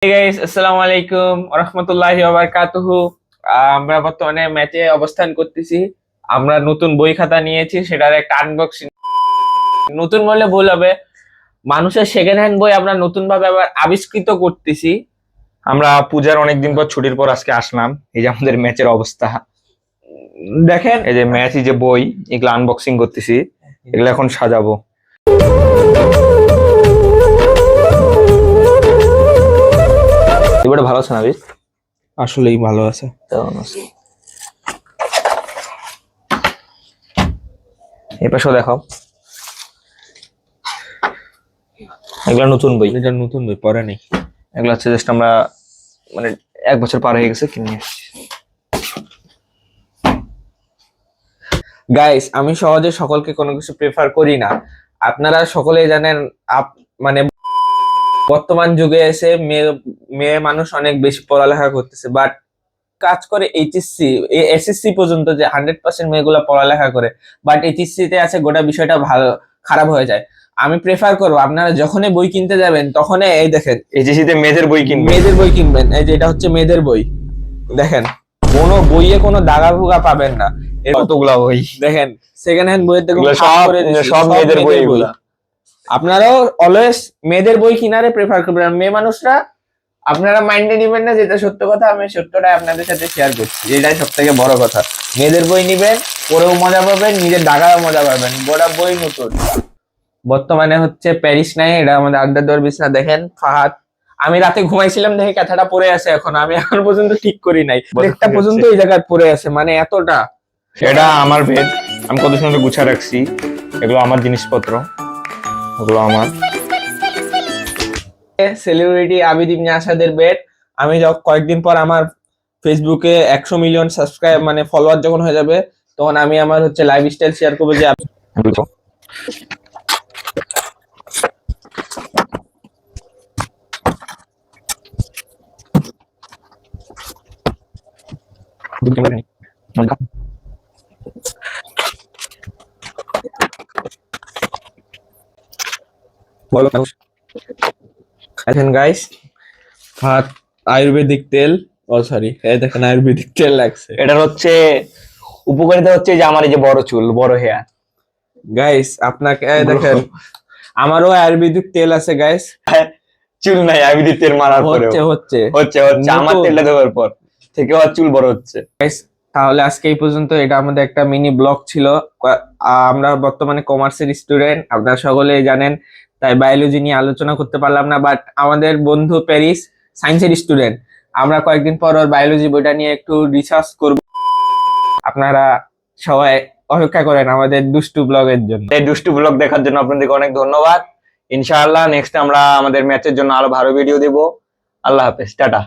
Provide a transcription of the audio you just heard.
Hey guys, আসসালামু আলাইকুম রাহমাতুল্লাহি ওয়া বারাকাতুহু। আমরা বর্তমানে ম্যাচে অবস্থান করতেছি। আমরা নতুন বই খাতা নিয়েছি, সেটার একটা আনবক্সিং। নতুন বললে ভুল হবে, মানুষের সেকেন্ড হ্যান্ড বই আমরা নতুন ভাবে আবার আবিষ্কৃত করতেছি। আমরা পূজার অনেকদিন পর ছুটির পর আজকে আসলাম। এই যে আমাদের ম্যাচের অবস্থা, দেখেন এই যে ম্যাচ, এই যে বই, এগুলো আনবক্সিং করতেছি, এগুলো এখন সাজাবো। এবারে ভালো আছে না? আসলেই ভালো আছে। এই পাশেও দেখো, এগুলো নতুন বই। এটা নতুন বই, পড়ে নেই। এগুলো হচ্ছে জাস্ট আমরা মানে 1 বছর পার হয়ে গেছে কিনে এসেছি। গাইস, আমি সহজে সকলকে কোনো কিছু প্রেফার করি না। আপনারা সকলেই জানেন, মানে বর্তমান যুগে এসে মেয়ে মানুষ অনেক বেশি পড়ালেখা করতেছে, বাট কাজ করে এইচএসসি এসএসসি পর্যন্ত, যে 100% মেয়েগুলো পড়ালেখা করে, বাট এইচএসসি তে আছে গোটা বিষয়টা ভালো খারাপ হয়ে যায়। আমি প্রেফার করবো আপনারা যখনই বই কিনতে যাবেন তখনই এই দেখেন, এইচএসসি তে মেয়েদের বই কিনবেন। মেয়েদের বই কিনবেন। এই যে এটা হচ্ছে মেয়েদের বই, দেখেন কোনো বইয়ে কোনো দাগা ভুগা পাবেন না। কতগুলা বই দেখেন সেকেন্ড হ্যান্ড বইয়ের দেখুন, এগুলো সব মেয়েদের বই এগুলা। আপনারাও অলওয়েজ মেয়েদের বই কিনারে প্রেফার করবেন। আর মেয়ে মানুষরা, আপনারা মাইন্ডে নিবেন না, যেটা সত্য কথা, আমি সত্যটাই আপনাদের সাথে শেয়ার করছি, এটাই সব থেকে বড় কথা। মেয়েদের বই নিবেন, পড়েও মজা পাবেন, নিজের দাগাও মজা পাবেন। গোটা বই নতুন। বর্তমানে হচ্ছে প্যারিস নাই, এটা আমাদের আড্ডা দেওয়ার বিছানা। দেখেন ফাহাদ, আমি রাতে ঘুমাইছিলাম দেখে কথাটা পড়ে আছে, আমি এখন পর্যন্ত ঠিক করি নাই, একটা পর্যন্ত এই জায়গায় পড়ে আছে, মানে এতটা। এটা আমার বেড, আমি কত সুন্দর গুছা রাখছি। এগুলো আমার জিনিসপত্র, এগুলো আমার। সেলিব্রিটি আবিদ ইবনে আসাদের বেড। আমি যখন কয়েকদিন পর আমার ফেসবুকে 100 মিলিয়ন সাবস্ক্রাইব মানে ফলোয়ার যখন হয়ে যাবে, তখন আমি আমার হচ্ছে লাইফস্টাইল শেয়ার করবো, যে দেখেন গাইস, হাত আয়ুর্বেদিক তেল, ও সরি, এই দেখেন আয়ুর্বেদিক তেল লাগছে। এটার হচ্ছে উপকারিতা হচ্ছে যে আমার এই যে বড় চুল, বড় হেয়ার। গাইস আপনাকে দেখেন, আমারও আয়ুর্বেদিক তেল আছে গাইস। চুল নাই আয়ুর্বেদিক তেল মারার পরে হচ্ছে হচ্ছে হচ্ছে হচ্ছে আমার তেলটা দেওয়ার পর থেকে আর চুল বড় হচ্ছে। তাহলে আজকে এই পর্যন্ত। এটা আমাদের একটা মিনি ব্লগ ছিল। আমরা বর্তমানে কমার্সের স্টুডেন্ট, আপনারা সকলেই জানেন, তাই বায়োলজি নিয়ে আলোচনা করতে পারলাম না। বাট আমাদের বন্ধু প্যারিস সায়েন্সের স্টুডেন্ট, আমরা কয়েকদিন পর ওর বায়োলজি বইটা নিয়ে একটু রিসার্চ করব। আপনারা সবাই অপেক্ষা করেন আমাদের দুষ্টু ব্লগের জন্য। এই দুষ্টু ব্লগ দেখার জন্য আপনাদেরকে অনেক ধন্যবাদ। ইনশাআল্লাহ নেক্সট আমরা আমাদের ম্যাচের জন্য আরো ভালো ভিডিও দেব। আল্লাহ হাফেজ, টাটা।